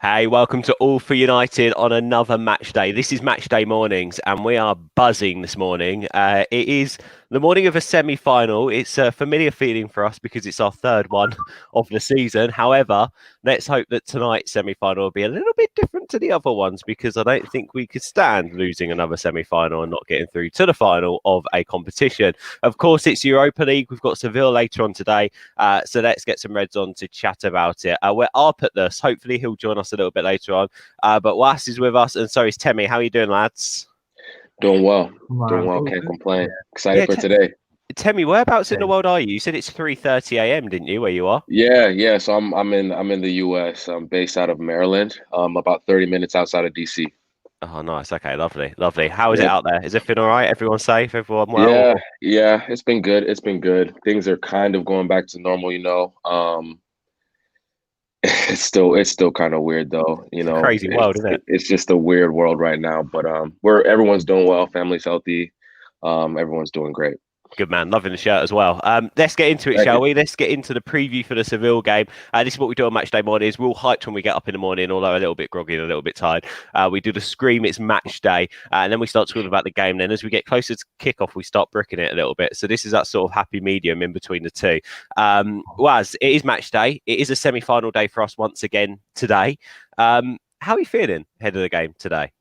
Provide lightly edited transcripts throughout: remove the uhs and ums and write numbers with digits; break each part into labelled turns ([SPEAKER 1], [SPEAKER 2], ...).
[SPEAKER 1] Hey, welcome to All for United on another match day. This is match day mornings, and we are buzzing this morning. It is the morning of a semi-final. It's a familiar feeling for us because it's our third one of the season. However, let's hope that tonight's semi-final will be a little bit different to the other ones because I don't think we could stand losing another semi-final and not getting through to the final of a competition. Of course, it's Europa League. We've got Seville later on today, so let's get some Reds on to chat about it. We're up at this. Hopefully, he'll join us a little bit later on. But Was is with us, and so is Temi. How are you doing, lads?
[SPEAKER 2] Doing well. Doing
[SPEAKER 3] Wow.
[SPEAKER 2] well. Can't complain.
[SPEAKER 1] Yeah,
[SPEAKER 2] Excited for today.
[SPEAKER 1] Temi, whereabouts in the
[SPEAKER 3] Okay.
[SPEAKER 1] world are you? You said it's 3:30 a.m., didn't you, where you are?
[SPEAKER 2] Yeah. So I'm in the US. I'm based out of Maryland. About 30 minutes outside of DC.
[SPEAKER 1] Oh, nice. Okay, lovely, lovely. How is it
[SPEAKER 2] Yep.
[SPEAKER 1] out there? Is everything all right? Everyone safe? Everyone well?
[SPEAKER 2] Yeah. It's been good. It's been good. Things are kind of going back to normal. It's still kind of weird though.
[SPEAKER 1] It's a crazy world, isn't it?
[SPEAKER 2] It's just a weird world right now. But we're everyone's doing well. Family's healthy. Everyone's doing great.
[SPEAKER 1] Good man, loving the shirt as well. Let's get into it,
[SPEAKER 2] Thank
[SPEAKER 1] shall
[SPEAKER 2] you.
[SPEAKER 1] we? Let's get into the preview for the Seville game. This is what we do on match day mornings. We're all hyped when we get up in the morning, although a little bit groggy and a little bit tired. We do the scream, it's match day, and then we start talking about the game. Then as we get closer to kickoff, we start bricking it a little bit. So this is that sort of happy medium in between the two. Waz, it is match day. It is a semi-final day for us once again today. How are you feeling ahead of the game today?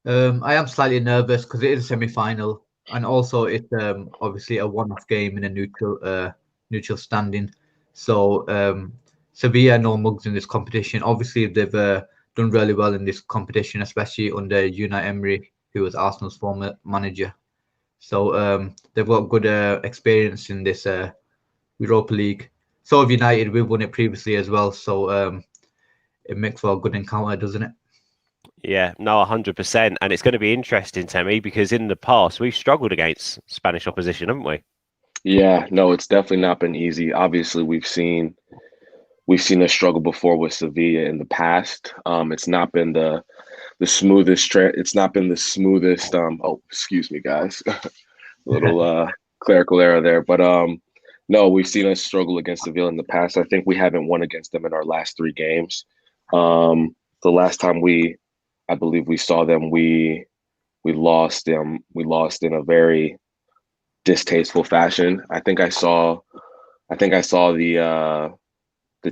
[SPEAKER 3] I am slightly nervous because it is a semi-final, and also it's obviously a one-off game in a neutral standing. So Sevilla are no mugs in this competition. Obviously, they've done really well in this competition, especially under Unai Emery, who was Arsenal's former manager. So they've got good experience in this Europa League. So have United. We've won it previously as well. So it makes for a good encounter, doesn't it?
[SPEAKER 1] Yeah, no, 100%. And it's going to be interesting, Temi, because in the past we've struggled against Spanish opposition, haven't we?
[SPEAKER 2] Yeah, no, it's definitely not been easy. Obviously, we've seen a struggle before with Sevilla in the past. It's not been the smoothest. It's not been the smoothest. Oh, excuse me, guys, a little clerical error there. But no, we've seen us struggle against Sevilla in the past. I think we haven't won against them in our last three games. The last time I believe we saw them, we lost them. We lost in a very distasteful fashion. I think I saw the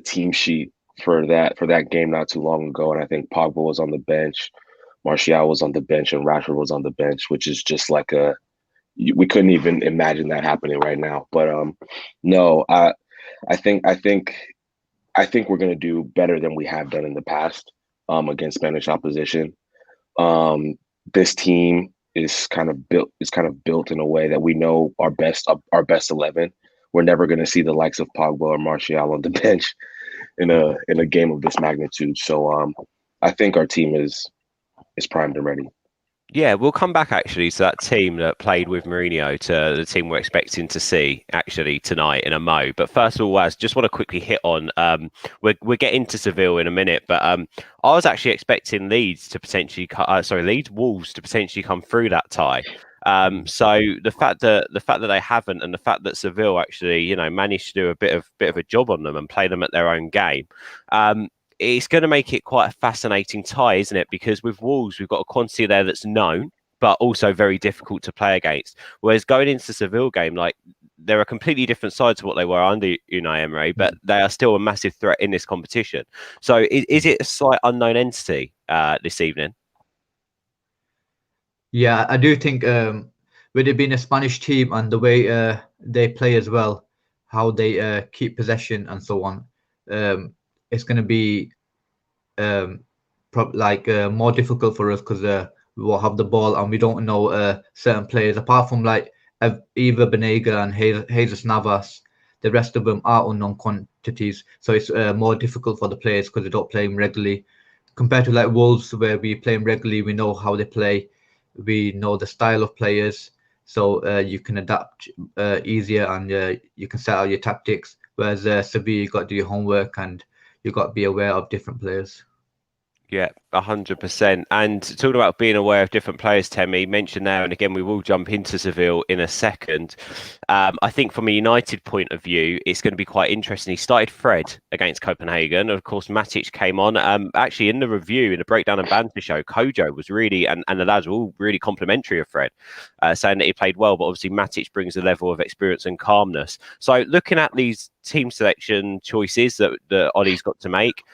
[SPEAKER 2] team sheet for that game not too long ago, and I think Pogba was on the bench, Martial was on the bench, and Rashford was on the bench, which is just like we couldn't even imagine that happening right now. But no, I think we're gonna do better than we have done in the past against Spanish opposition. Um, this team is kind of built in a way that we know our best 11. We're never going to see the likes of Pogba or Martial on the bench in a game of this magnitude. So I think our team is primed and ready.
[SPEAKER 1] Yeah, we'll come back actually to that team that played with Mourinho to the team we're expecting to see actually tonight in a mo. But first of all, Waz, just want to quickly hit on we're getting to Seville in a minute, but I was actually expecting Leeds to potentially Wolves to potentially come through that tie. So the fact that they haven't, and the fact that Seville actually managed to do a bit of a job on them and play them at their own game. It's going to make it quite a fascinating tie, isn't it? Because with Wolves, we've got a quantity there that's known, but also very difficult to play against. Whereas going into the Seville game, like they're a completely different side to what they were under Unai Emery, but they are still a massive threat in this competition. So is it a slight unknown entity this evening?
[SPEAKER 3] Yeah, I do think with it being a Spanish team and the way they play as well, how they keep possession and so on, it's going to be more difficult for us because we will have the ball and we don't know certain players apart from like Eva Benega and Jesus Navas. The rest of them are unknown quantities, so it's more difficult for the players because they don't play them regularly. Compared to like Wolves, where we play them regularly, we know how they play, we know the style of players, so you can adapt easier and you can set out your tactics. Whereas Sevilla, you got to do your homework and you got to be aware of different players.
[SPEAKER 1] Yeah, 100%. And talking about being aware of different players, Temi mentioned there, and again, we will jump into Seville in a second. I think from a United point of view, it's going to be quite interesting. He started Fred against Copenhagen. Of course, Matic came on. Actually, in the review, in the breakdown and banter show, Kojo was really, and the lads were all really complimentary of Fred, saying that he played well, but obviously Matic brings a level of experience and calmness. So looking at these team selection choices that Ollie's got to make,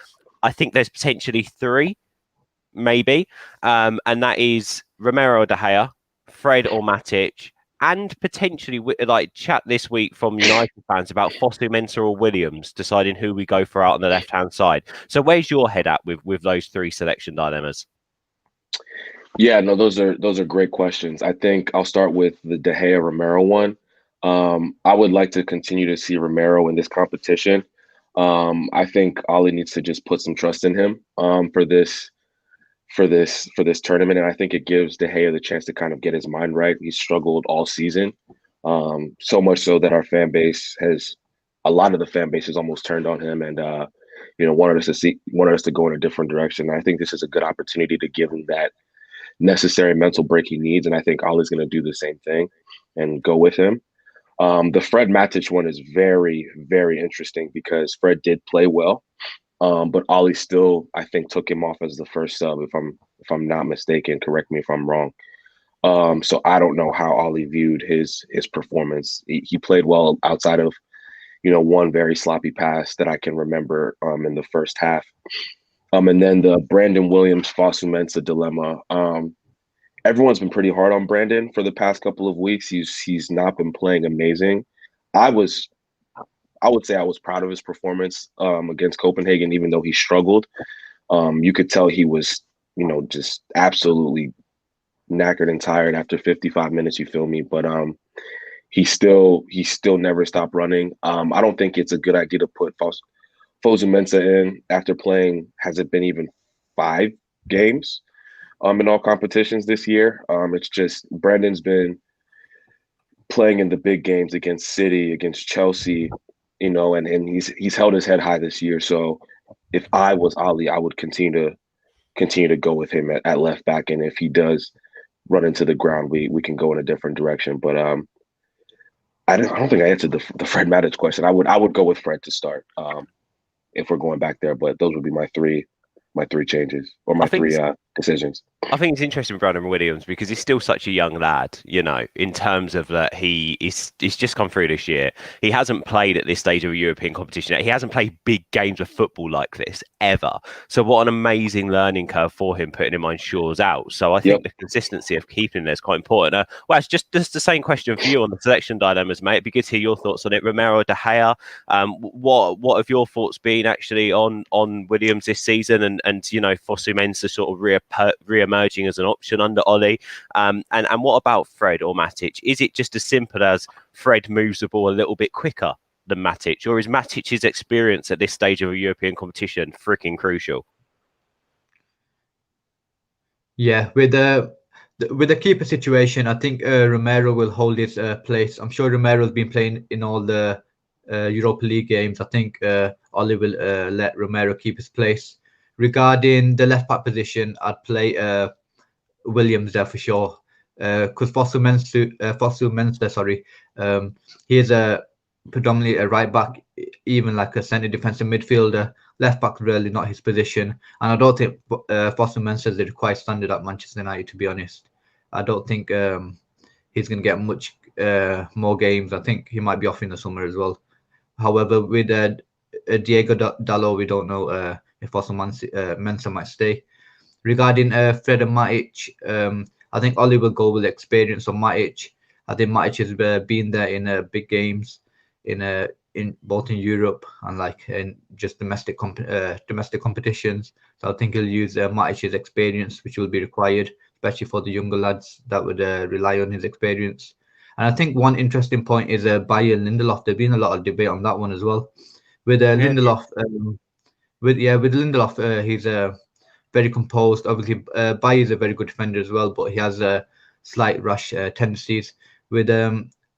[SPEAKER 1] I think there's potentially three, maybe, and that is Romero or De Gea, Fred or Matic, and potentially like chat this week from United fans about Fosu Mensah or Williams, deciding who we go for out on the left hand side. So where's your head at with those three selection dilemmas?
[SPEAKER 2] Yeah, no, those are great questions. I think I'll start with the De Gea Romero one. I would like to continue to see Romero in this competition. I think Ollie needs to just put some trust in him for this tournament, and I think it gives De Gea the chance to kind of get his mind right. He's struggled all season, so much so that a lot of the fan base has almost turned on him, and wanted us to go in a different direction. And I think this is a good opportunity to give him that necessary mental break he needs, and I think Ollie's going to do the same thing and go with him. The Fred Matic one is very, very interesting because Fred did play well, but Ollie still, I think, took him off as the first sub. If I'm not mistaken, correct me if I'm wrong. So I don't know how Ollie viewed his performance. He played well outside of one very sloppy pass that I can remember in the first half. And then the Brandon Williams Fosu Mensah dilemma. Everyone's been pretty hard on Brandon for the past couple of weeks. He's not been playing amazing. I would say I was proud of his performance against Copenhagen, even though he struggled. You could tell he was, just absolutely knackered and tired after 55 minutes. You feel me? But he still never stopped running. I don't think it's a good idea to put Fosu Mensah in after playing. Has it been even 5 games? In all competitions this year. It's just Brandon's been playing in the big games against City, against Chelsea, and he's held his head high this year. So if I was Ollie, I would continue to go with him at left back, and if he does run into the ground, we can go in a different direction. But I don't think I answered the Fred Matic question. I would go with Fred to start if we're going back there. But those would be my three changes or my three decisions.
[SPEAKER 1] I think it's interesting with Brandon Williams because he's still such a young lad, in terms of that he's just come through this year. He hasn't played at this stage of a European competition yet. He hasn't played big games of football like this ever. So what an amazing learning curve for him putting him on shores out. So I think the consistency of keeping him there is quite important. Well, it's just the same question for you on the selection dilemmas, mate. It'd be good to hear your thoughts on it. Romero, De Gea, what have your thoughts been actually on Williams this season and Fosu Mensah sort of re-emerging as an option under Ollie, and what about Fred or Matic? Is it just as simple as Fred moves the ball a little bit quicker than Matic, or is Matic's experience at this stage of a European competition freaking crucial?
[SPEAKER 3] Yeah, with the keeper situation, I think Romero will hold his place. I'm sure Romero's been playing in all the Europa League games. I think Ollie will let Romero keep his place. Regarding the left back position, I'd play Williams there for sure. Because Fosu Mensah, he is predominantly a right back, even like a centre defensive midfielder. Left back really not his position, and I don't think Fosu Mensah is the required standard at Manchester United. To be honest, I don't think he's going to get much more games. I think he might be off in the summer as well. However, with Diego Dalot, we don't know if Fosu Mensah might stay. Regarding Fred and Matic, I think Ollie will go with the experience of Matic. I think Matic has been there in big games, in both in Europe and like in just domestic competitions. So I think he'll use Matic's experience, which will be required, especially for the younger lads that would rely on his experience. And I think one interesting point is Bayer Lindelof. There's been a lot of debate on that one as well. With Lindelof, with Lindelof, he's very composed. Obviously, Bayer is a very good defender as well, but he has slight rush tendencies. With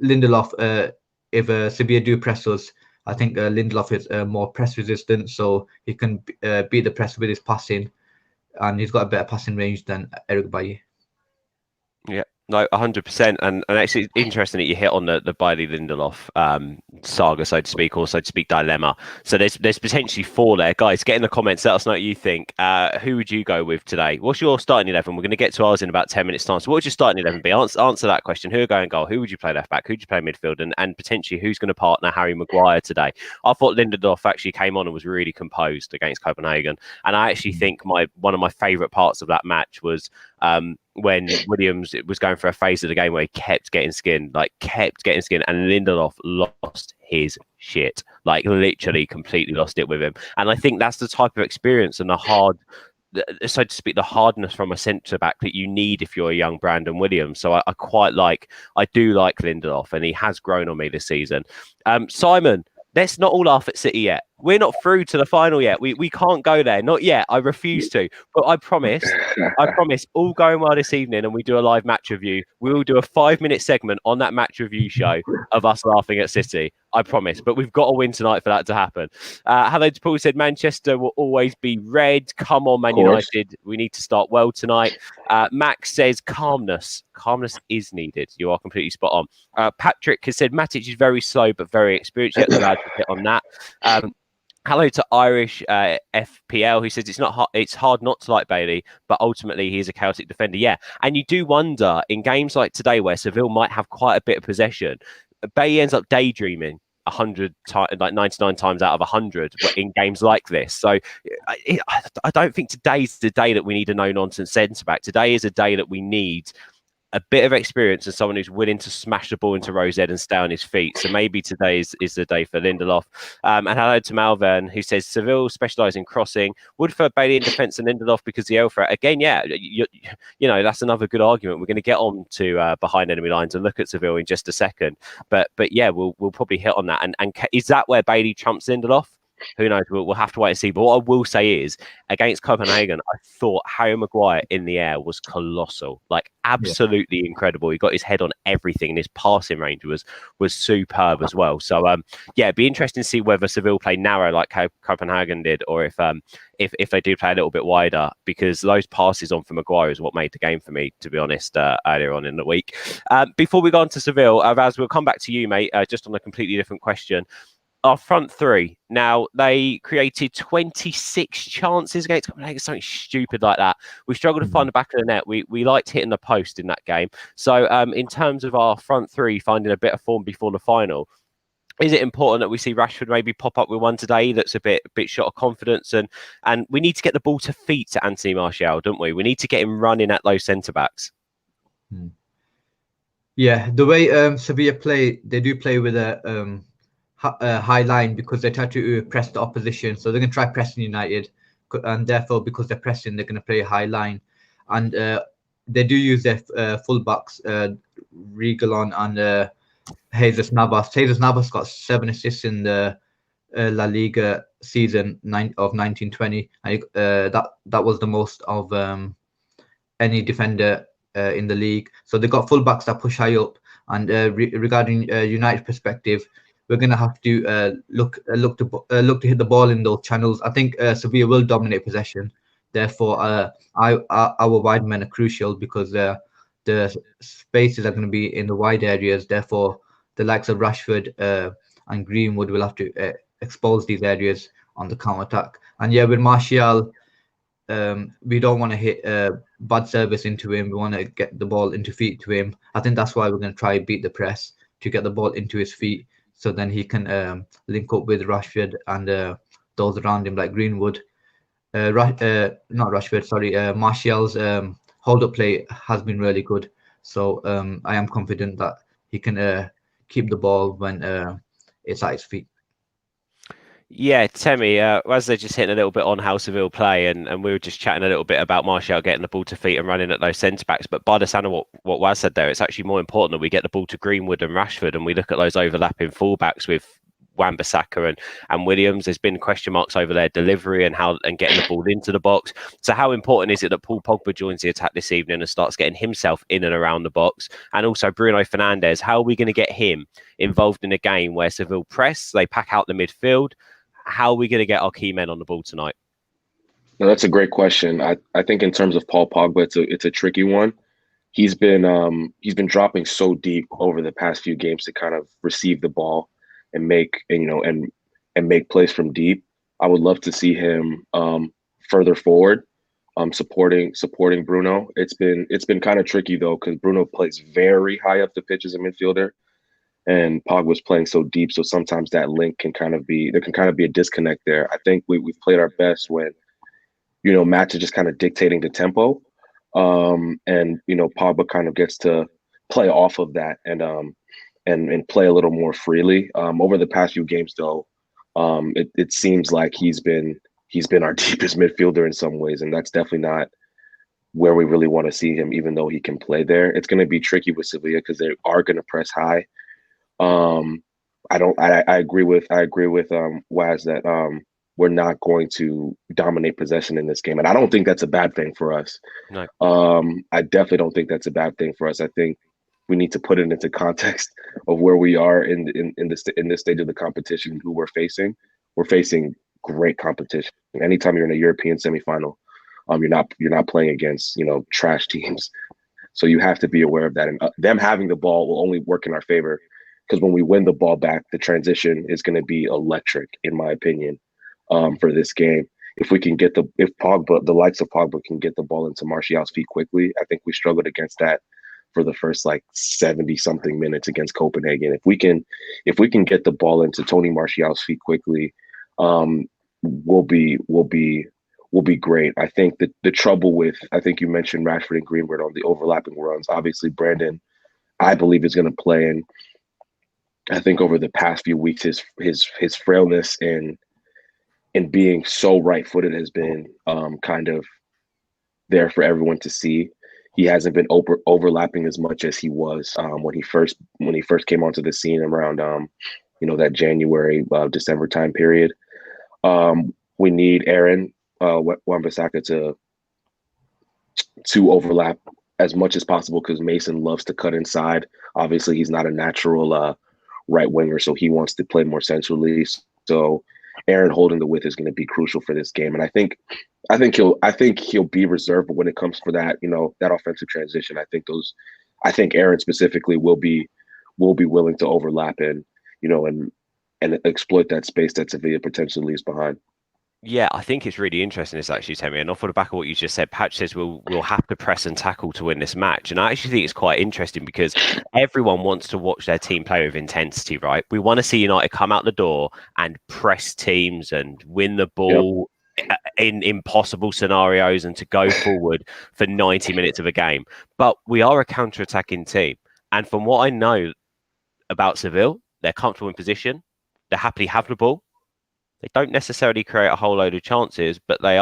[SPEAKER 3] Lindelof, if Sevilla do press us, I think Lindelof is more press resistant, so he can beat the press with his passing. and he's got a better passing range than Eric Bailly.
[SPEAKER 1] Yeah, no, 100%. And actually, it's interesting that you hit on the Bailey Lindelof saga, so to speak, or so to speak, dilemma. So there's potentially 4 there. Guys, get in the comments. Let us know what you think. Who would you go with today? What's your starting 11? We're going to get to ours in about 10 minutes' time. So what would your starting 11 be? Answer that question. Who would go in goal? Who would you play left back? Who would you play midfield? And potentially who's going to partner Harry Maguire today? I thought Lindelof actually came on and was really composed against Copenhagen. And I actually think one of my favourite parts of that match was when Williams was going for a phase of the game where he kept getting skinned, and Lindelof lost his shit, like literally completely lost it with him. And I think that's the type of experience and so to speak, the hardness from a centre back that you need if you're a young Brandon Williams. So I do like Lindelof, and he has grown on me this season. Simon, let's not all laugh at City yet. We're not through to the final yet. We can't go there. Not yet. I refuse to. But I promise, all going well this evening and we do a live match review, we will do a 5-minute segment on that match review show of us laughing at City. I promise. But we've got to win tonight for that to happen. Hello to Paul said, Manchester will always be red. Come on, Man United. We need to start well tonight. Max says calmness. Calmness is needed. You are completely spot on. Patrick has said Matic is very slow but very experienced. Yet the lad to hit on that. Hello to Irish FPL, who says it's hard not to like Bailey, but ultimately he is a chaotic defender. Yeah, and you do wonder in games like today where Seville might have quite a bit of possession, Bailey ends up daydreaming 100 times, like 99 times out of 100 in games like this. So I don't think today's the day that we need a no-nonsense centre back. Today is a day that we need a bit of experience and someone who's willing to smash the ball into Rose Ed and stay on his feet. So maybe today is the day for Lindelof. And hello to Malvern, who says Seville specialise in crossing. Would prefer Bailey in defence and Lindelof because the threat. Again, yeah, you know, that's another good argument. We're going to get on to behind enemy lines and look at Seville in just a second. But yeah, we'll probably hit on that. And is that where Bailey trumps Lindelof? Who knows? We'll have to wait and see. But what I will say is, against Copenhagen, I thought Harry Maguire in the air was colossal, like absolutely incredible. He got his head on everything, and his passing range was superb as well. So, yeah, it'd be interesting to see whether Seville play narrow like how Copenhagen did, or if they do play a little bit wider, because those passes on for Maguire is what made the game for me, to be honest, earlier on in the week. Before we go on to Seville, Raz, we'll come back to you, mate, just on a completely different question. Our front three, now they created 26 chances against Copenhagen, something stupid like that. We struggled to find the back of the net. We liked hitting the post in that game. So in terms of our front three finding a bit of form before the final, is it important that we see Rashford maybe pop up with one today that's a bit short of confidence? And we need to get the ball to feet to Anthony Martial, don't we? We need to get him running at those centre-backs.
[SPEAKER 3] Yeah, the way Sevilla play, they do play with a high line because they try to press the opposition. So they're going to try pressing United, and therefore because they're pressing, they're going to play a high line. And they do use their fullbacks, Reguilon and Jesus Navas. Jesus Navas got 7 assists in the La Liga season of 1920. And that was the most of any defender in the league. So they got fullbacks that push high up. And regarding United perspective, we're going to have to look to hit the ball in those channels. I think Sevilla will dominate possession. Therefore, our wide men are crucial because the spaces are going to be in the wide areas. Therefore, the likes of Rashford and Greenwood will have to expose these areas on the counter-attack. And yeah, with Martial, we don't want to hit bad service into him. We want to get the ball into feet to him. I think that's why we're going to try beat the press to get the ball into his feet, so then he can link up with Rashford and those around him like Greenwood. Not Rashford, sorry. Martial's hold-up play has been really good. So I am confident that he can keep the ball when it's at his feet.
[SPEAKER 1] Yeah, Temi, as they're just hitting a little bit on how Seville play, and we were just chatting a little bit about Martial getting the ball to feet and running at those centre-backs, but by the sound of what Waz said there, it's actually more important that we get the ball to Greenwood and Rashford, and we look at those overlapping fullbacks with Wan-Bissaka and Williams. There's been question marks over their delivery and getting the ball into the box. So how important is it that Paul Pogba joins the attack this evening and starts getting himself in and around the box? And also Bruno Fernandes, how are we going to get him involved in a game where Seville press, they pack out the midfield? How are we going to get our key men on the ball tonight?
[SPEAKER 2] No, that's a great question. I think in terms of Paul Pogba, it's a tricky one. He's been dropping so deep over the past few games to kind of receive the ball and make and and make plays from deep. I would love to see him further forward, supporting Bruno. It's been kind of tricky though because Bruno plays very high up the pitch as a midfielder, and Pogba's playing so deep. So sometimes that link can kind of be there can kind of be a disconnect there. I think we've played our best when Matt is just kind of dictating the tempo. And Pogba kind of gets to play off of that and play a little more freely. Over the past few games though, it seems like he's been our deepest midfielder in some ways, and that's definitely not where we really want to see him, even though he can play there. It's going to be tricky with Sevilla because they are going to press high. Um, I don't. I agree with Waz that we're not going to dominate possession in this game, and I don't think that's a bad thing for us.
[SPEAKER 1] No.
[SPEAKER 2] I definitely don't think that's a bad thing for us. I think we need to put it into context of where we are in this stage of the competition, who we're facing. We're facing great competition. Anytime you're in a European semifinal, you're not playing against trash teams. So you have to be aware of that, and them having the ball will only work in our favor because when we win the ball back, the transition is going to be electric, in my opinion, for this game. If we can get if Pogba, the likes of Pogba, can get the ball into Martial's feet quickly, I think we struggled against that for the first like 70 something minutes against Copenhagen. If we can get the ball into Tony Martial's feet quickly, we'll be great. I think that the trouble with I think you mentioned Rashford and Greenwood on the overlapping runs. Obviously, Brandon, I believe, is going to play, and I think over the past few weeks, his frailness and being so right-footed has been kind of there for everyone to see. He hasn't been overlapping as much as he was when he first came onto the scene around that January December time period. We need Aaron Wan-Bissaka to overlap as much as possible because Mason loves to cut inside. Obviously, he's not a natural right winger, so he wants to play more centrally. So Aaron holding the width is going to be crucial for this game, and I think he'll be reserved. But when it comes for that, that offensive transition, I think Aaron specifically will be willing to overlap and exploit that space that Sevilla potentially leaves behind.
[SPEAKER 1] Yeah, I think it's really interesting, this actually, Temi. And off of the back of what you just said, Patch says we'll have to press and tackle to win this match. And I actually think it's quite interesting because everyone wants to watch their team play with intensity, right? We want to see United come out the door and press teams and win the ball in impossible scenarios and to go forward for 90 minutes of a game. But we are a counter-attacking team. And from what I know about Seville, they're comfortable in position. They happily have the ball. They don't necessarily create a whole load of chances, but they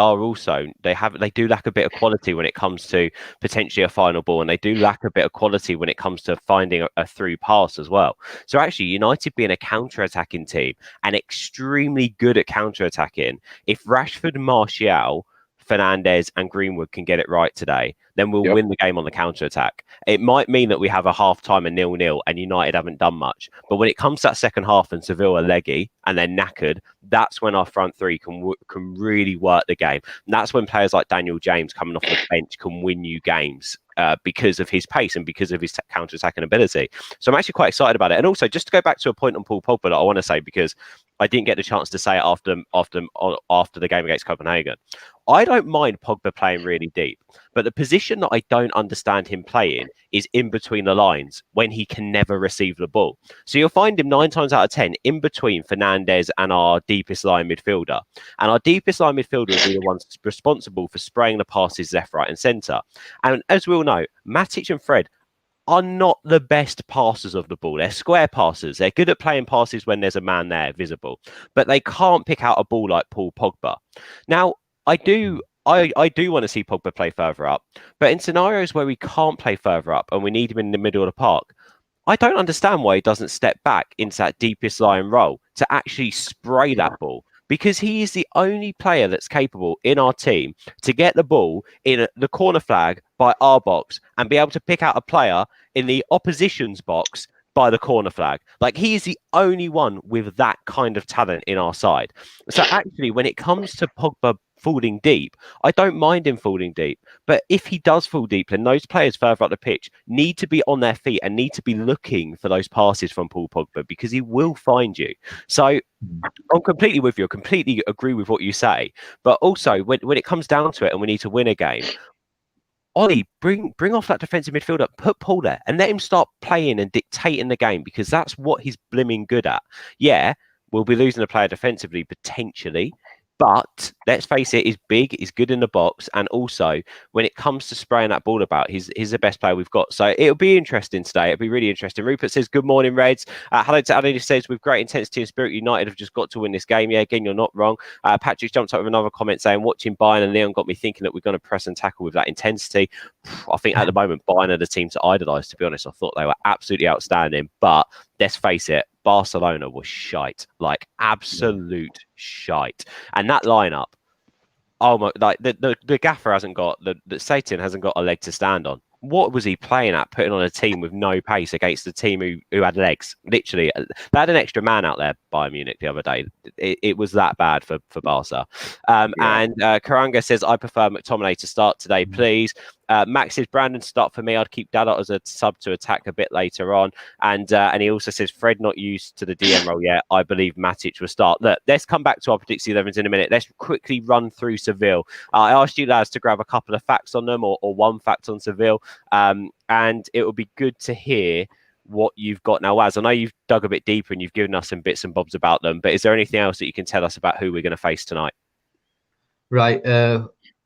[SPEAKER 1] do lack a bit of quality when it comes to potentially a final ball, and they do lack a bit of quality when it comes to finding a through pass as well. So actually, United being a counter-attacking team and extremely good at counter-attacking, if Rashford, Martial, Fernandes and Greenwood can get it right today, then we'll win the game on the counter-attack. It might mean that we have a half-time, a 0-0, and United haven't done much. But when it comes to that second half and Seville are leggy and they're knackered, that's when our front three can really work the game. And that's when players like Daniel James coming off the bench can win you games. Because of his pace and because of his counter-attacking ability. So I'm actually quite excited about it. And also, just to go back to a point on Paul Pogba that I want to say, because I didn't get the chance to say it after the game against Copenhagen. I don't mind Pogba playing really deep, but the position that I don't understand him playing is in between the lines when he can never receive the ball. So you'll find him 9 times out of 10 in between Fernandes and our deepest line midfielder. And our deepest line midfielder will be the ones responsible for spraying the passes left, right and centre. And as we all know, Matic and Fred are not the best passers of the ball. They're square passers. They're good at playing passes when there's a man there visible, but they can't pick out a ball like Paul Pogba. Now, I do want to see Pogba play further up, but in scenarios where we can't play further up and we need him in the middle of the park, I don't understand why he doesn't step back into that deepest line role to actually spray that ball. Because he is the only player that's capable in our team to get the ball in the corner flag by our box and be able to pick out a player in the opposition's box by the corner flag. Like, he is the only one with that kind of talent in our side. So actually, when it comes to Pogba falling deep. I don't mind him falling deep. But if he does fall deep, then those players further up the pitch need to be on their feet and need to be looking for those passes from Paul Pogba, because he will find you. So I'm completely with you. I completely agree with what you say. But also, when it comes down to it and we need to win a game, Ollie, bring off that defensive midfielder, put Paul there, and let him start playing and dictating the game, because that's what he's blimming good at. Yeah, we'll be losing a player defensively potentially, but let's face it, he's big, he's good in the box, and also when it comes to spraying that ball about, he's the best player we've got. So it'll be interesting today. It'll be really interesting. Rupert says, good morning, Reds. Hello to Alan, who says, with great intensity and spirit, United have just got to win this game. Yeah, again, you're not wrong. Patrick jumped up with another comment saying, watching Bayern and Leon got me thinking that we're going to press and tackle with that intensity. I think at the moment, Bayern are the team to idolise, to be honest. I thought they were absolutely outstanding, but let's face it, Barcelona was shite, like absolute shite. And that lineup, oh my, like the gaffer hasn't got, the Satan hasn't got a leg to stand on. What was he playing at, putting on a team with no pace against a team who had legs? Literally, they had an extra man out there, Bayern Munich, the other day. It was that bad for Barca. And Karanga says, I prefer McTominay to start today, please. Max says, Brandon start for me. I'd keep Dalot as a sub to attack a bit later on. And he also says, Fred not used to the DM role yet. I believe Matic will start. Look, let's come back to our predicted 11s in a minute. Let's quickly run through Seville. I asked you lads to grab a couple of facts on them, or one fact on Seville. And it will be good to hear what you've got now. As I know you've dug a bit deeper and you've given us some bits and bobs about them, but is there anything else that you can tell us about who we're going to face tonight?
[SPEAKER 3] Right.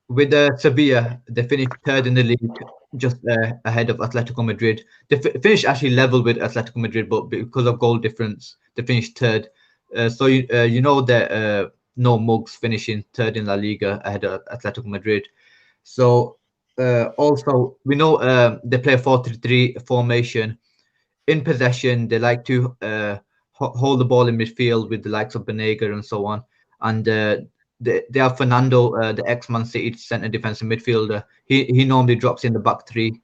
[SPEAKER 3] With Sevilla, they finished third in the league, just ahead of Atletico Madrid. They finished actually level with Atletico Madrid, but because of goal difference, they finished third. So you know that no mugs finishing third in La Liga ahead of Atletico Madrid. So also we know they play a 4-3-3 formation. In possession, they like to hold the ball in midfield with the likes of Banega and so on. And they have Fernando, the ex-Man City centre defensive midfielder. He normally drops in the back three.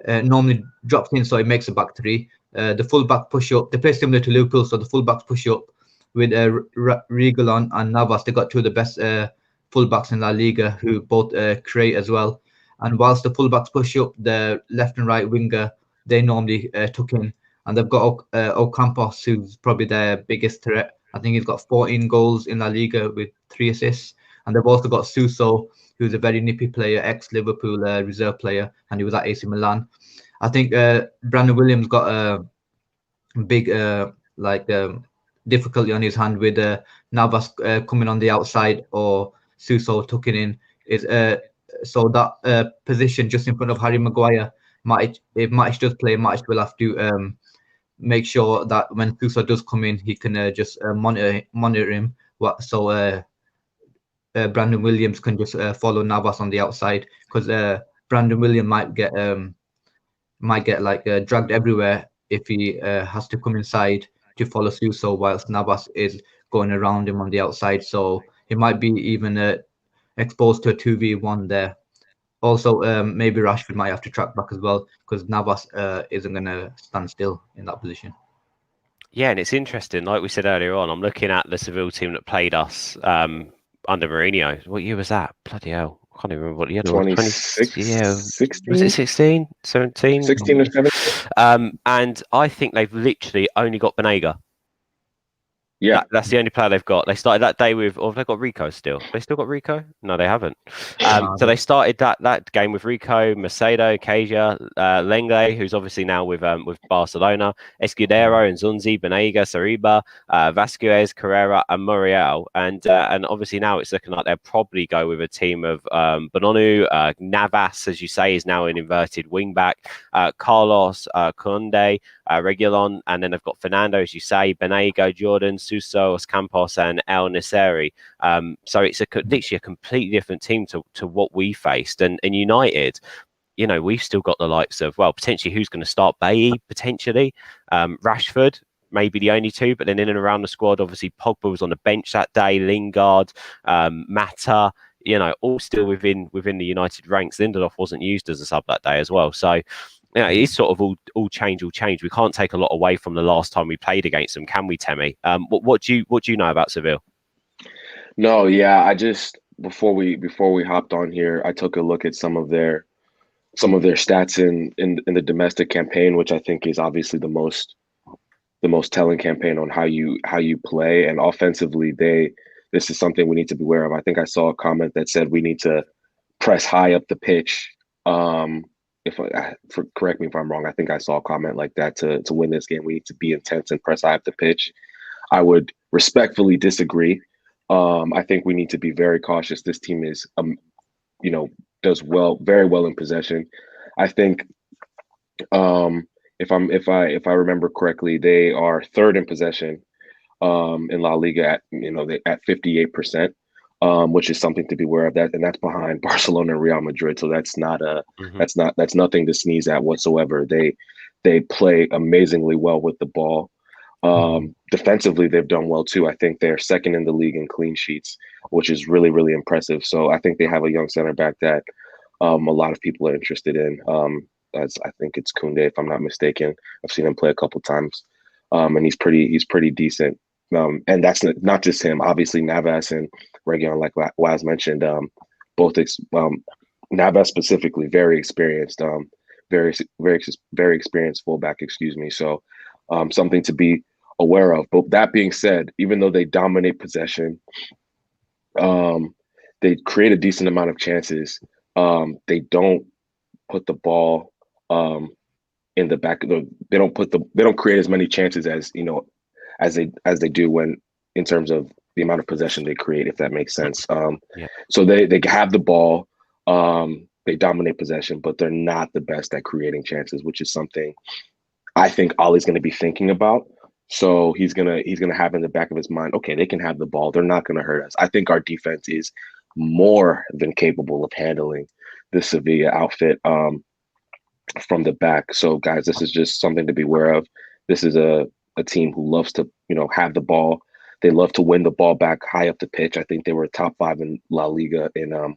[SPEAKER 3] Normally drops in, so he makes a back three. The full-back push-up. They play similar to Liverpool, so the full-backs push-up with Reguilon and Navas. They got two of the best full-backs in La Liga who both create as well. And whilst the full-backs push up, the left and right winger, they normally tuck in. And they've got Ocampos, who's probably their biggest threat. I think he's got 14 goals in La Liga with 3 assists. And they've also got Suso, who's a very nippy player, ex-Liverpool reserve player, and he was at AC Milan. I think Brandon Williams got a big difficulty on his hand with Navas coming on the outside or Suso tucking in. So that position just in front of Harry Maguire, if Matic does play, Matic will have to make sure that when Suso does come in, he can just monitor him. So Brandon Williams can just follow Navas on the outside, because Brandon Williams might get dragged everywhere if he has to come inside to follow Suso whilst Navas is going around him on the outside. So he might be even exposed to a 2v1 there. Also, maybe Rashford might have to track back as well, because Navas isn't going to stand still in that position.
[SPEAKER 1] Yeah, and it's interesting. Like we said earlier on, I'm looking at the Seville team that played us under Mourinho. What year was that? Bloody hell. I can't even remember what year it was.
[SPEAKER 2] 26,
[SPEAKER 1] yeah,
[SPEAKER 2] 16?
[SPEAKER 1] Was it 16, 17?
[SPEAKER 2] 16 or 17?
[SPEAKER 1] And I think they've literally only got Banega.
[SPEAKER 2] Yeah,
[SPEAKER 1] that's the only player they've got. They started that day with, or have they got Rico still? They still got Rico? No, they haven't. So they started that game with Rico, Macedo, Caja, Lenglet, who's obviously now with Barcelona, Escudero, and Zunzi, Banega, Sariba, Vasquez, Carrera, and Muriel. And obviously now it's looking like they'll probably go with a team of Bononu, Navas, as you say, is now an inverted wing back, Carlos, Conde, Reguilon, and then they've got Fernando, as you say, Banega, Jordan, Suso, Campos, and El Neseri. So it's literally a completely different team to what we faced. And United, you know, we've still got the likes of, well, potentially who's going to start? Bailly, potentially. Rashford, maybe the only two, but then in and around the squad, obviously Pogba was on the bench that day, Lingard, Mata, you know, all still within the United ranks. Lindelof wasn't used as a sub that day as well. So, you know, it's sort of all change. We can't take a lot away from the last time we played against them, can we, Temi? What do you know about Seville?
[SPEAKER 2] No, yeah, before we hopped on here, I took a look at some of their stats in the domestic campaign, which I think is obviously the most telling campaign on how you play. And offensively, this is something we need to be aware of. I think I saw a comment that said we need to press high up the pitch. Correct me if I'm wrong. I think I saw a comment like that to win this game. We need to be intense and press high up the pitch. I would respectfully disagree. I think we need to be very cautious. This team is, does very well in possession. I think, if I remember correctly, they are third in possession, in La Liga at 58%, which is something to be aware of. And that's behind Barcelona and Real Madrid. So that's not
[SPEAKER 1] Mhm.
[SPEAKER 2] that's nothing to sneeze at whatsoever. They play amazingly well with the ball. Defensively, they've done well too. I think they're second in the league in clean sheets, which is really, really impressive. So I think they have a young center back that a lot of people are interested in. As I think it's Koundé, if I'm not mistaken. I've seen him play a couple times, and he's pretty decent. And that's not just him. Obviously, Navas and Region, like Waz mentioned, Navas specifically, very experienced, very experienced fullback. Excuse me. So something to be aware of. But that being said, even though they dominate possession, they create a decent amount of chances. They don't put the ball in the back of they don't create as many chances as they do when in terms of the amount of possession they create, if that makes sense.
[SPEAKER 1] Yeah.
[SPEAKER 2] So they have the ball, they dominate possession, but they're not the best at creating chances, which is something I think Ollie's going to be thinking about. So he's gonna have in the back of his mind, okay, they can have the ball, they're not going to hurt us. I think our defense is more than capable of handling the Sevilla outfit from the back. So guys, this is just something to be aware of. This is a team who loves to have the ball. They love to win the ball back high up the pitch. I think they were top 5 in La Liga in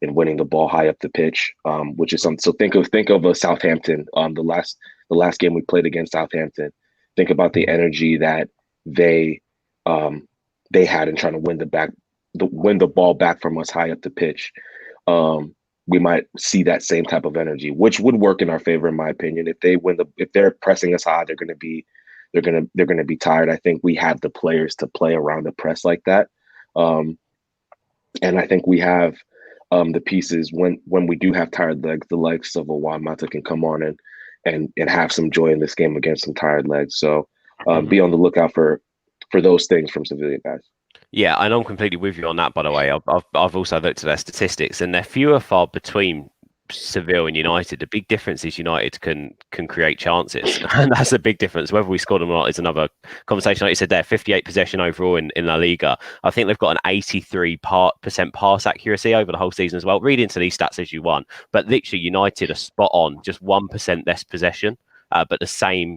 [SPEAKER 2] winning the ball high up the pitch, which is something. So think of a Southampton. The last game we played against Southampton. Think about the energy that they had in trying to win the ball back from us high up the pitch. We might see that same type of energy, which would work in our favor, in my opinion. If they're pressing us high, they're going to be tired. I think we have the players to play around the press like that, and I think we have the pieces when we do have tired legs. The likes of a Juan Mata can come on and have some joy in this game against some tired legs. So be on the lookout for those things from Sevilla, guys.
[SPEAKER 1] Yeah, and I'm completely with you on that. By the way, I've also looked at their statistics, and they're few and far between Seville and United. The big difference is United can create chances, and that's a big difference. Whether we scored them or not is another conversation. Like you said, they're 58 possession overall in La Liga. I think they've got an 83% pass accuracy over the whole season as well. Read into these stats as you want, but literally United are spot on, just 1% less possession. But the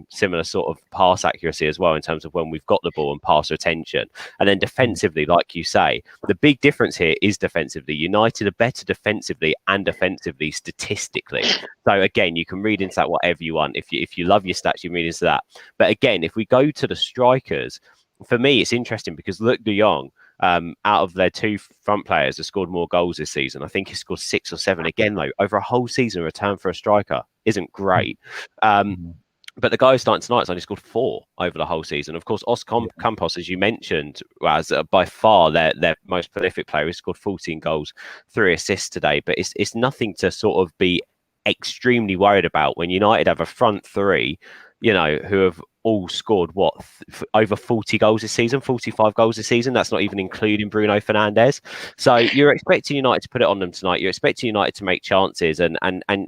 [SPEAKER 1] similar sort of pass accuracy as well in terms of when we've got the ball and pass retention. And then defensively, like you say, the big difference here is defensively. United are better defensively and offensively statistically. So again, you can read into that whatever you want. If you love your stats, you read into that. But again, if we go to the strikers, for me, it's interesting because Luc de Jong, out of their 2 front players, has scored more goals this season. I think he scored 6 or 7 again, though. Over a whole season, a return for a striker isn't great. But the guy who's starting tonight has only scored 4 over the whole season. Of course, Oscar Campos, as you mentioned, was by far their most prolific player. He scored 14 goals, 3 assists today. But it's nothing to sort of be extremely worried about when United have a front 3, who have all scored over 40 goals this season, 45 goals this season. That's not even including Bruno Fernandes. So you're expecting United to put it on them tonight. You're expecting United to make chances, and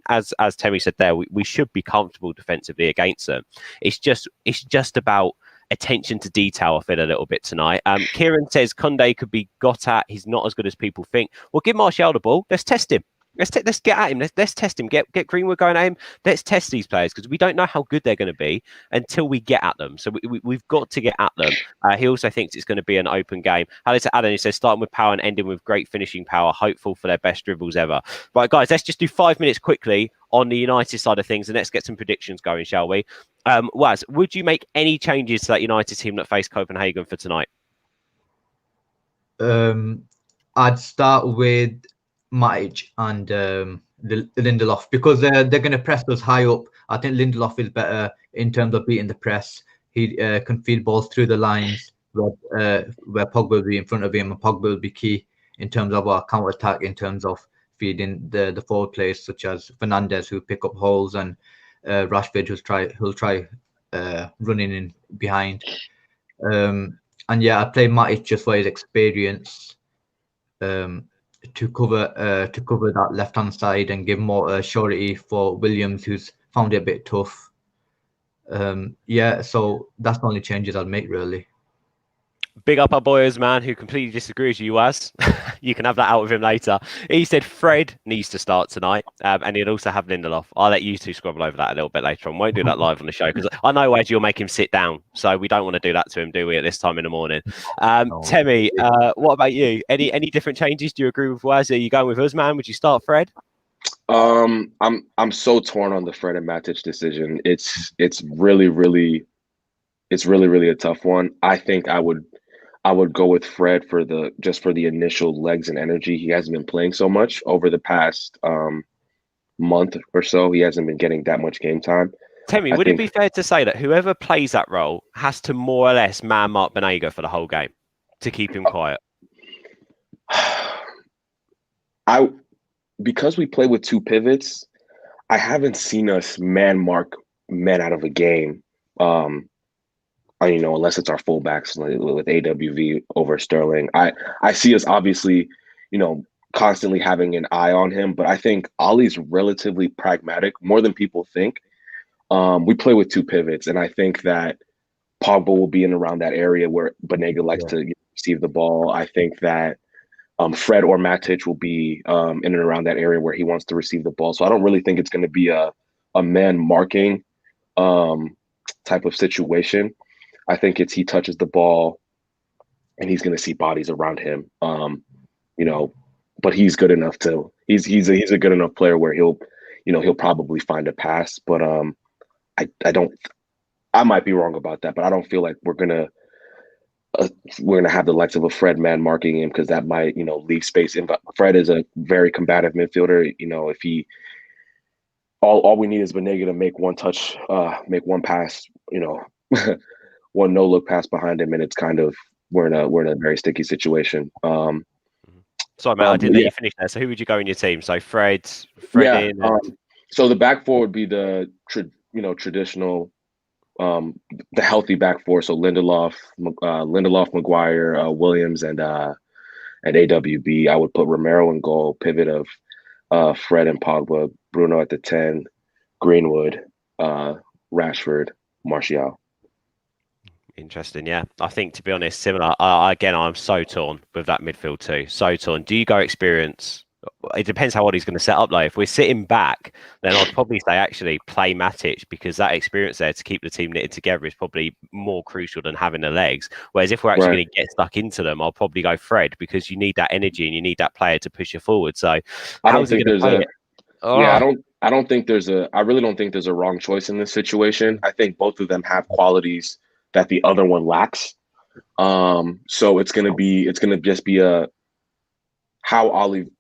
[SPEAKER 1] as Temi said there, we should be comfortable defensively against them. It's just about attention to detail, I feel, a little bit tonight. Kieran says Koundé could be got at. He's not as good as people think. Well, give Martial the ball. Let's test him. Let's get at him. Let's test him. Get Greenwood going at him. Let's test these players because we don't know how good they're going to be until we get at them. So we've got to get at them. He also thinks it's going to be an open game. Hello to Adam. He says starting with power and ending with great finishing power. Hopeful for their best dribbles ever. Right, guys, let's just do 5 minutes quickly on the United side of things and let's get some predictions going, shall we? Waz, would you make any changes to that United team that faced Copenhagen for tonight?
[SPEAKER 3] I'd start with Matic and Lindelof because they're going to press us high up. I think Lindelof is better in terms of beating the press. He can feed balls through the lines where Pogba will be in front of him, and Pogba will be key in terms of our counter attack, in terms of feeding the forward players such as Fernandes, who pick up holes, and Rashford, who'll try running in behind. And yeah, I play Matic just for his experience to cover that left hand side and give more surety for Williams, who's found it a bit tough. Yeah, so that's the only changes I'd make, really.
[SPEAKER 1] Big up our boys, man, who completely disagrees with you, as you can have that out with him later. He said Fred needs to start tonight, and he'd also have Lindelof. I'll let you two scribble over that a little bit later on. Won't do that live on the show because I know, Wes, you'll make him sit down, so we don't want to do that to him, do we? At this time in the morning, Temi, what about you? Any different changes? Do you agree with Wes? Are you going with us, man? Would you start Fred?
[SPEAKER 2] I'm so torn on the Fred and Matic decision. It's really a tough one. I think I would go with Fred for the initial legs and energy. He hasn't been playing so much over the past month or so. He hasn't been getting that much game time.
[SPEAKER 1] Temi, would it be fair to say that whoever plays that role has to more or less man mark Banega for the whole game to keep him quiet?
[SPEAKER 2] Because we play with two pivots, I haven't seen us man mark men out of a game. Unless it's our fullbacks with AWV over Sterling. I see us obviously, constantly having an eye on him, but I think Ollie's relatively pragmatic, more than people think. We play with two pivots, and I think that Pogba will be in around that area where Banega likes to receive the ball. I think that Fred or Matic will be in and around that area where he wants to receive the ball. So I don't really think it's going to be a man marking type of situation. I think it's he touches the ball and he's going to see bodies around him. But he's good enough to he's a good enough player where he'll probably find a pass. But I might be wrong about that, but I don't feel like we're gonna have the likes of a Fred man marking him, because that might leave space. Fred is a very combative midfielder. If he all we need is Banega to make one touch, make one pass, one no look pass behind him, and it's kind of we're in a very sticky situation.
[SPEAKER 1] Sorry, mate, I didn't let you finish there. So who would you go in your team? So Fred in.
[SPEAKER 2] So the back four would be the traditional, the healthy back four. So Lindelof, Maguire, Williams, and AWB. I would put Romero in goal, pivot of Fred and Pogba, Bruno at the 10, Greenwood, Rashford, Martial.
[SPEAKER 1] Interesting, yeah. I think, to be honest, similar. I'm so torn with that midfield too. So torn. Do you go experience? It depends how Ollie's going to set up, though. If we're sitting back, then I'd probably say actually play Matic, because that experience there to keep the team knitted together is probably more crucial than having the legs. Whereas if we're actually going to get stuck into them, I'll probably go Fred, because you need that energy and you need that player to push you forward. So
[SPEAKER 2] I don't think there's I really don't think there's a wrong choice in this situation. I think both of them have qualities that the other one lacks. So it's gonna just be a how Ollie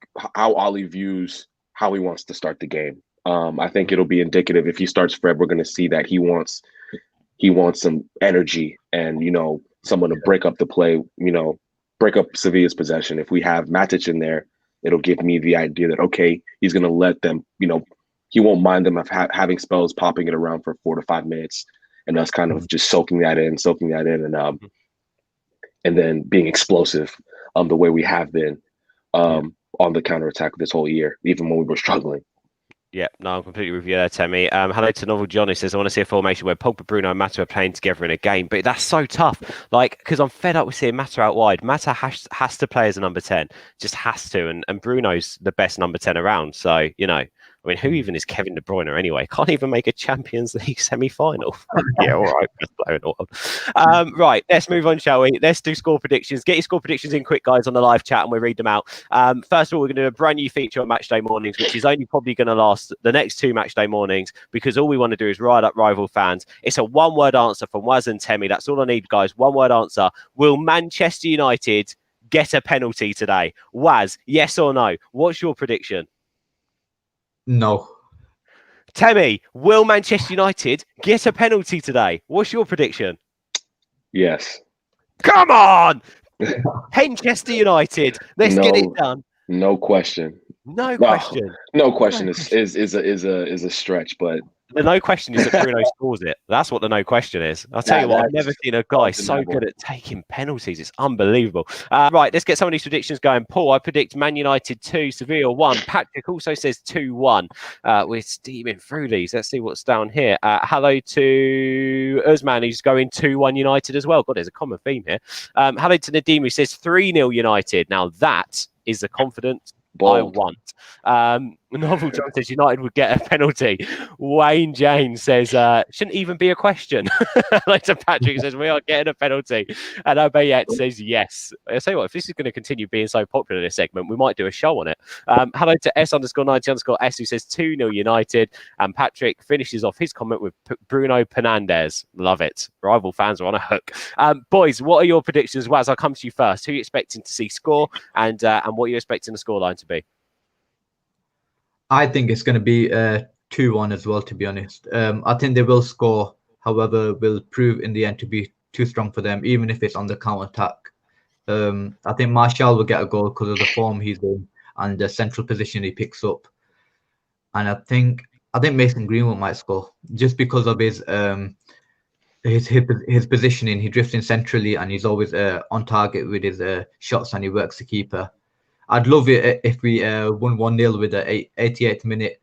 [SPEAKER 2] views how he wants to start the game. I think it'll be indicative. If he starts Fred, we're gonna see that he wants some energy and someone to break up the play, break up Sevilla's possession. If we have Matic in there, it'll give me the idea that he's gonna let them, he won't mind them having spells popping it around for 4 to 5 minutes, and us kind of just soaking that in, and then being explosive the way we have been on the counterattack this whole year, even when we were struggling.
[SPEAKER 1] Yeah, no, I'm completely with you there, Temi. Hello to Novel Johnny says, I want to see a formation where Pogba, Bruno and Mata are playing together in a game, but that's so tough. Because I'm fed up with seeing Mata out wide. Mata has to play as a number 10, just has to, and Bruno's the best number 10 around. So, who even is Kevin De Bruyne anyway? Can't even make a Champions League semi-final. Yeah, all right. Right, let's move on, shall we? Let's do score predictions. Get your score predictions in quick, guys, on the live chat, and we'll read them out. First of all, we're going to do a brand new feature on Matchday mornings, which is only probably going to last the next 2 Matchday mornings, because all we want to do is rile up rival fans. It's a one-word answer from Waz and Temi. That's all I need, guys. One-word answer. Will Manchester United get a penalty today? Waz, yes or no? What's your prediction?
[SPEAKER 3] No.
[SPEAKER 1] Temi, will Manchester United get a penalty today? What's your prediction?
[SPEAKER 2] Yes.
[SPEAKER 1] Come on! Manchester United. Let's get it done.
[SPEAKER 2] No question.
[SPEAKER 1] No question.
[SPEAKER 2] No question is a stretch, but
[SPEAKER 1] the no question is that Bruno scores it. That's what the no question is. I'll tell you what, I've never seen a guy so good at taking penalties. It's unbelievable. Right, let's get some of these predictions going. Paul, I predict Man United 2, Sevilla 1. Patrick also says 2-1. We're steaming through these. Let's see what's down here. Hello to Usman, who's going 2-1 United as well. God, there's a common theme here. Hello to Nadim, who says 3-0 United. Now that is the confidence I want. Novel John says United would get a penalty. Wayne James says shouldn't even be a question. Later Patrick says we are getting a penalty, and Obayet says yes. I say what, if this is going to continue being so popular in this segment, we might do a show on it. Hello to S_90_S who says 2-0 United, and Patrick finishes off his comment with Bruno Fernandes. Love it. Rival fans are on a hook. Boys, what are your predictions? Waz, I'll come to you first. Who are you expecting to see score, and what are you expecting the scoreline to be?
[SPEAKER 3] I think it's going to be 2-1 as well, to be honest. I think they will score, however, will prove in the end to be too strong for them, even if it's on the counter-attack. I think Martial will get a goal because of the form he's in and the central position he picks up. And I think Mason Greenwood might score just because of his positioning. He drifts in centrally and he's always on target with his shots, and he works the keeper. I'd love it if we won 1-0 with the 88th minute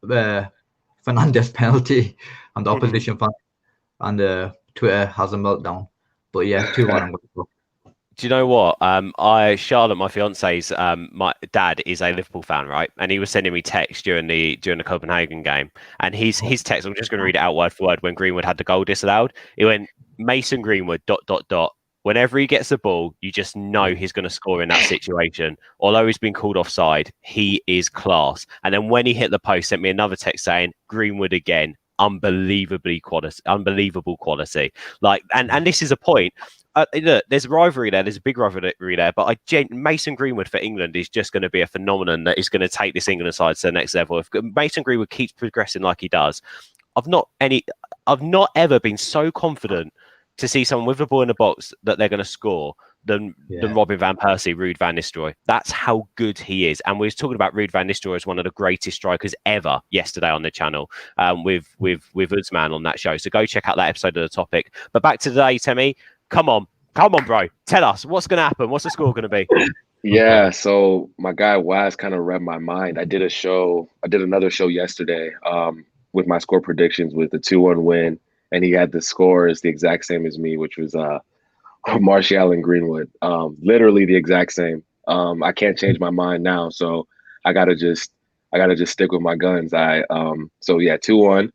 [SPEAKER 3] Fernandes penalty and the opposition fan and Twitter has a meltdown. But yeah, 2-1 I'm going to go.
[SPEAKER 1] Do you know what? Charlotte, my fiance's my dad is a Liverpool fan, right? And he was sending me texts during the Copenhagen game, and his text, I'm just going to read it out word for word. When Greenwood had the goal disallowed, he went, Mason Greenwood ... Whenever he gets the ball, you just know he's going to score in that situation. Although he's been called offside, he is class. And then when he hit the post, sent me another text saying, Greenwood again, unbelievable quality. Like, and this is a point. Look, there's a rivalry there. There's a big rivalry there. But Mason Greenwood for England is just going to be a phenomenon that is going to take this England side to the next level. If Mason Greenwood keeps progressing like he does, I've not ever been so confident to see someone with the ball in the box that they're going to score than Robin van Persie, Ruud van Nistelrooy. That's how good he is. And we were talking about Ruud van Nistelrooy as one of the greatest strikers ever yesterday on the channel with Usman on that show. So go check out that episode of The Topic. But back to today, Temi. Come on, bro. Tell us, what's going to happen? What's the score going to be?
[SPEAKER 2] Yeah, so my guy Waz kind of read my mind. I did another show yesterday with my score predictions with the 2-1 win. And he had the scores the exact same as me, which was Martial and Greenwood. Literally the exact same. I can't change my mind now, so I gotta just stick with my guns. So yeah, 2-1.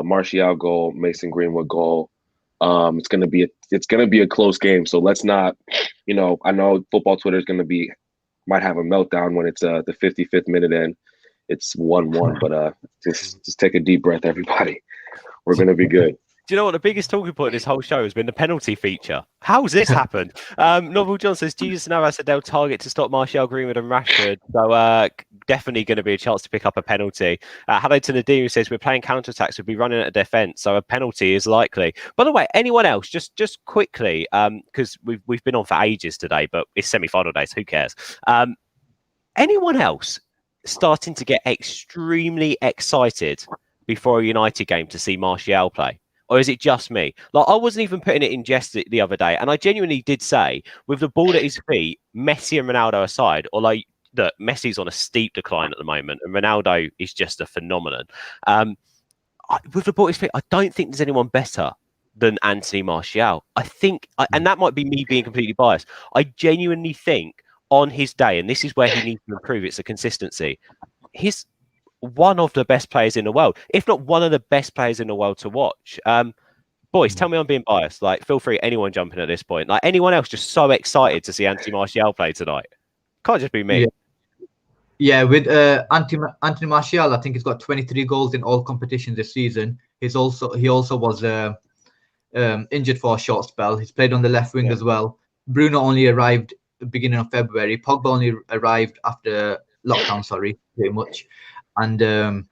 [SPEAKER 2] Martial goal, Mason Greenwood goal. It's gonna be a close game. So let's not, I know football Twitter is might have a meltdown when it's the 55th minute and it's 1-1. But just take a deep breath, everybody. We're going to be good.
[SPEAKER 1] Do you know what the biggest talking point of this whole show has been? The penalty feature. How's this happened? Novel John says, Jesus Navas said they'll target to stop Martial, Greenwood and Rashford. So definitely going to be a chance to pick up a penalty. Hello to Nadim who says, we're playing counter-attacks. We'll be running at a defence. So a penalty is likely. By the way, anyone else, just quickly, because we've been on for ages today, but it's semi-final day, so who cares? Anyone else starting to get extremely excited before a United game to see Martial play? Or is it just me? Like, I wasn't even putting it in jest the other day, and I genuinely did say, with the ball at his feet, Messi and Ronaldo aside, although Messi's on a steep decline at the moment, and Ronaldo is just a phenomenon. With the ball at his feet, I don't think there's anyone better than Anthony Martial. I think, and that might be me being completely biased, I genuinely think on his day, and this is where he needs to improve, it's the consistency. He's one of the best players in the world, if not one of the best players in the world to watch. Boys, tell me I'm being biased. Like, feel free, anyone jumping at this point. Like, anyone else just so excited to see Anthony Martial play tonight? Can't just be me.
[SPEAKER 3] Yeah, with Anthony Martial, I think he's got 23 goals in all competitions this season. He also was injured for a short spell. He's played on the left wing as well. Bruno only arrived beginning of February. Pogba only arrived after lockdown, sorry, pretty much. And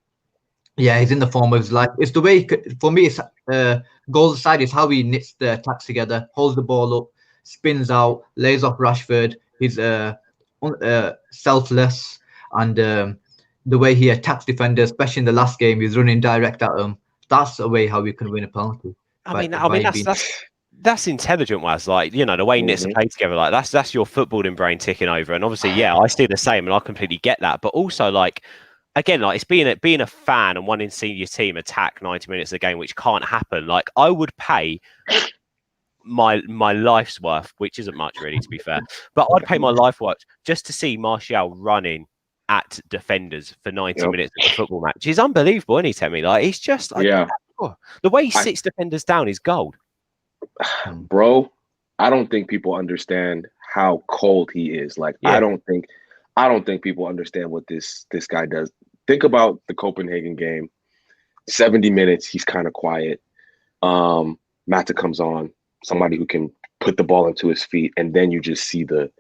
[SPEAKER 3] yeah, he's in the form of his life. It's the way, for me, it's goal aside, is how he knits the attacks together, holds the ball up, spins out, lays off Rashford. He's selfless, and the way he attacks defenders, especially in the last game, he's running direct at them. That's a way how we can win a penalty.
[SPEAKER 1] I mean, that's intelligent, Waz. Like, you know, the way knits are played together, like that's your footballing brain ticking over. And obviously, yeah, I see the same, and I completely get that. But also, like, again, like, it's being a fan and wanting to see your team attack 90 minutes of the game, which can't happen. Like, I would pay my life's worth, which isn't much really, to be fair, but I'd pay my life worth just to see Martial running at defenders for 90 minutes of a football match. He's unbelievable, isn't he, Temi? Like, he's just like, the way he sits defenders down is gold.
[SPEAKER 2] Bro, I don't think people understand how cold he is. Like, I don't think people understand what this guy does. Think about the Copenhagen game. 70 minutes, he's kind of quiet. Mata comes on, somebody who can put the ball into his feet, and then you just see the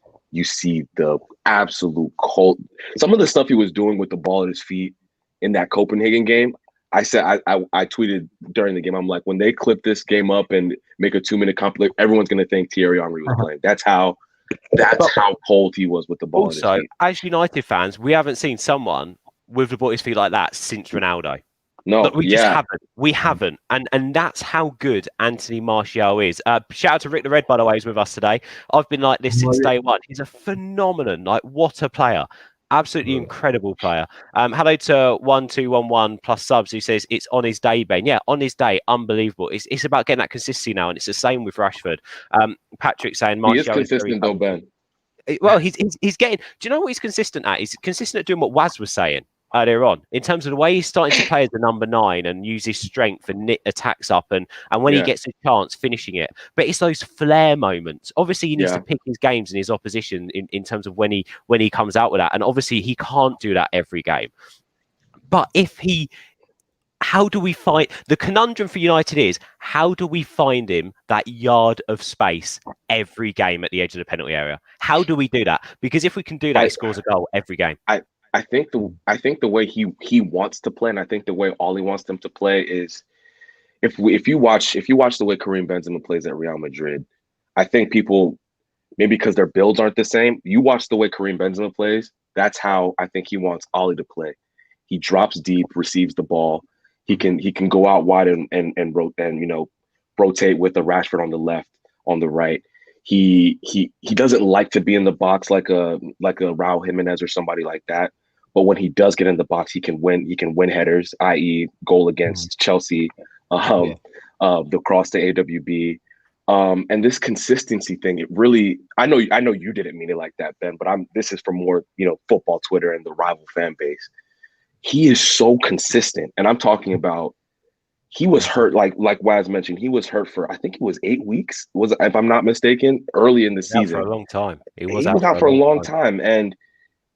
[SPEAKER 2] absolute cold. Some of the stuff he was doing with the ball at his feet in that Copenhagen game, I said, I tweeted during the game, I'm like, when they clip this game up and make a 2-minute compilation, everyone's going to think Thierry Henry was playing. That's how cold he was with the ball.
[SPEAKER 1] Also, as United fans, we haven't seen someone with the ball at his feet like that since Ronaldo.
[SPEAKER 2] No,
[SPEAKER 1] we just haven't. We haven't. And that's how good Anthony Martial is. Shout out to Rick the Red, by the way, who's with us today. I've been like this since day one. He's a phenomenon. Like, what a player. Absolutely incredible player. Hello to 1211 plus subs who says it's on his day, Ben. Yeah, on his day, unbelievable. It's about getting that consistency now, and it's the same with Rashford. Patrick saying Martial
[SPEAKER 2] is consistent though, Ben.
[SPEAKER 1] Well, he's getting. Do you know what he's consistent at? He's consistent at doing what Waz was saying earlier on, in terms of the way he's starting to play as a number 9 and use his strength and knit attacks up, and when he gets a chance, finishing it. But it's those flair moments. Obviously, he needs to pick his games and his opposition in terms of when he comes out with that. And obviously, he can't do that every game. But how do we find the conundrum for United is how do we find him that yard of space every game at the edge of the penalty area? How do we do that? Because if we can do that, he scores a goal every game.
[SPEAKER 2] I think the way he wants to play, and I think the way Ollie wants them to play is if you watch the way Karim Benzema plays at Real Madrid, I think people, maybe because their builds aren't the same, you watch the way Karim Benzema plays, that's how I think he wants Ollie to play. He drops deep, receives the ball, he can go out wide and rotate with the Rashford on the left, on the right. He doesn't like to be in the box like a Raul Jimenez or somebody like that. But when he does get in the box, he can win headers, i.e. goal against Chelsea, the cross to AWB. And this consistency thing, it really, I know you didn't mean it like that, Ben, but this is for more, football Twitter and the rival fan base. He is so consistent. And I'm talking about, he was hurt, like Waz mentioned, he was hurt for, I think it was 8 weeks, if I'm not mistaken, early in the season.
[SPEAKER 1] For a long time.
[SPEAKER 2] He was out for a long time. And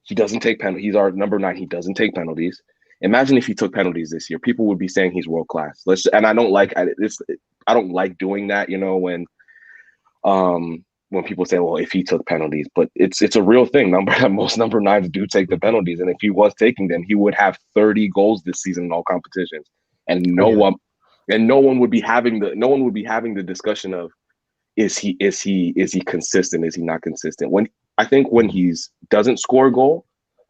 [SPEAKER 2] he doesn't take penalties. He's our number 9. He doesn't take penalties. Imagine if he took penalties this year. People would be saying he's world class. And I don't like doing that, when people say, well, if he took penalties, but it's a real thing. Most number 9s do take the penalties. And if he was taking them, he would have 30 goals this season in all competitions. And no one would be having the discussion of is he consistent? Is he not consistent? When he doesn't score a goal,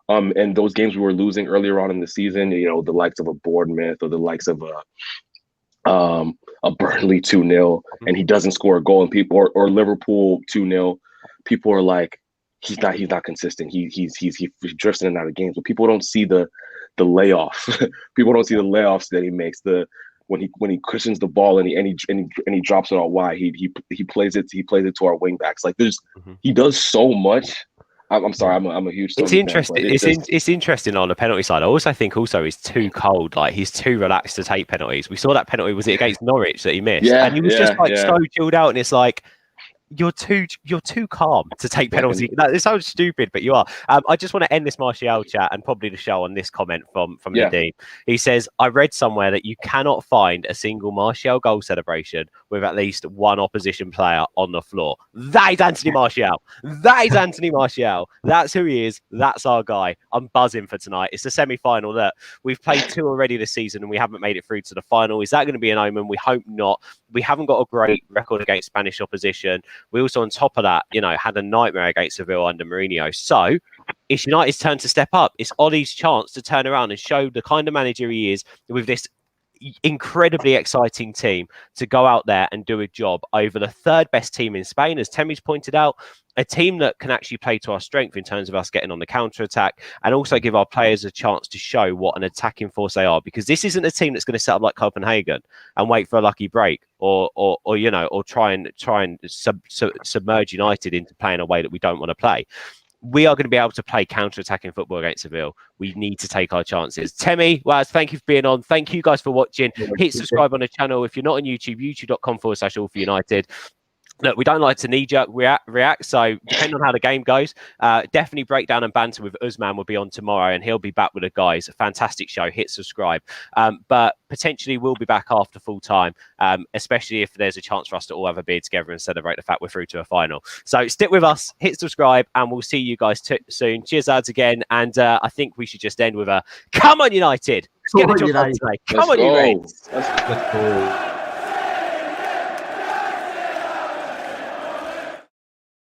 [SPEAKER 2] and those games we were losing earlier on in the season, the likes of a Bournemouth or the likes of a Burnley 2-0, and he doesn't score a goal, and people or Liverpool 2-0, people are like, he's not consistent. He drifts in and out of games, but people don't see the layoff. People don't see the layoffs that he makes. When he cushions the ball and he drops it out wide, he plays it to our wing backs. Like he does so much. I'm sorry, I'm a huge.
[SPEAKER 1] It's interesting. It's interesting on the penalty side. I also think he's too cold. Like, he's too relaxed to take penalties. We saw that penalty, was it against Norwich that he missed? And he was so chilled out. And it's like, You're too calm to take penalty. That it sounds stupid, but you are. I just want to end this Martial chat and probably the show on this comment from Nadeem. He says, I read somewhere that you cannot find a single Martial goal celebration with at least one opposition player on the floor. That is Anthony Martial. That is Anthony Martial. That's who he is. That's our guy. I'm buzzing for tonight. It's the semi-final that we've played 2 already this season and we haven't made it through to the final. Is that going to be an omen? We hope not. We haven't got a great record against Spanish opposition. We also, on top of that, had a nightmare against Sevilla under Mourinho. So it's United's turn to step up. It's Ollie's chance to turn around and show the kind of manager he is with this incredibly exciting team to go out there and do a job over the 3rd best team in Spain, as Temmie's pointed out, a team that can actually play to our strength in terms of us getting on the counter-attack and also give our players a chance to show what an attacking force they are, because this isn't a team that's going to set up like Copenhagen and wait for a lucky break or try and submerge United into playing a way that we don't want to play. We are going to be able to play counter-attacking football against Seville. We need to take our chances. Temmie, Waz, thank you for being on. Thank you guys for watching. Hit subscribe on the channel. If you're not on YouTube, youtube.com/all4united. Look, we don't like to knee-jerk react, so depending on how the game goes, definitely Breakdown and Banter with Usman will be on tomorrow, and he'll be back with the guys. A fantastic show. Hit subscribe. But potentially we'll be back after full time, especially if there's a chance for us to all have a beer together and celebrate the fact we're through to a final. So stick with us, hit subscribe, and we'll see you guys soon. Cheers, lads, again. And I think we should just end with a come on, United. Let's get the job done today. Come on, you Reds.
[SPEAKER 3] Let's go.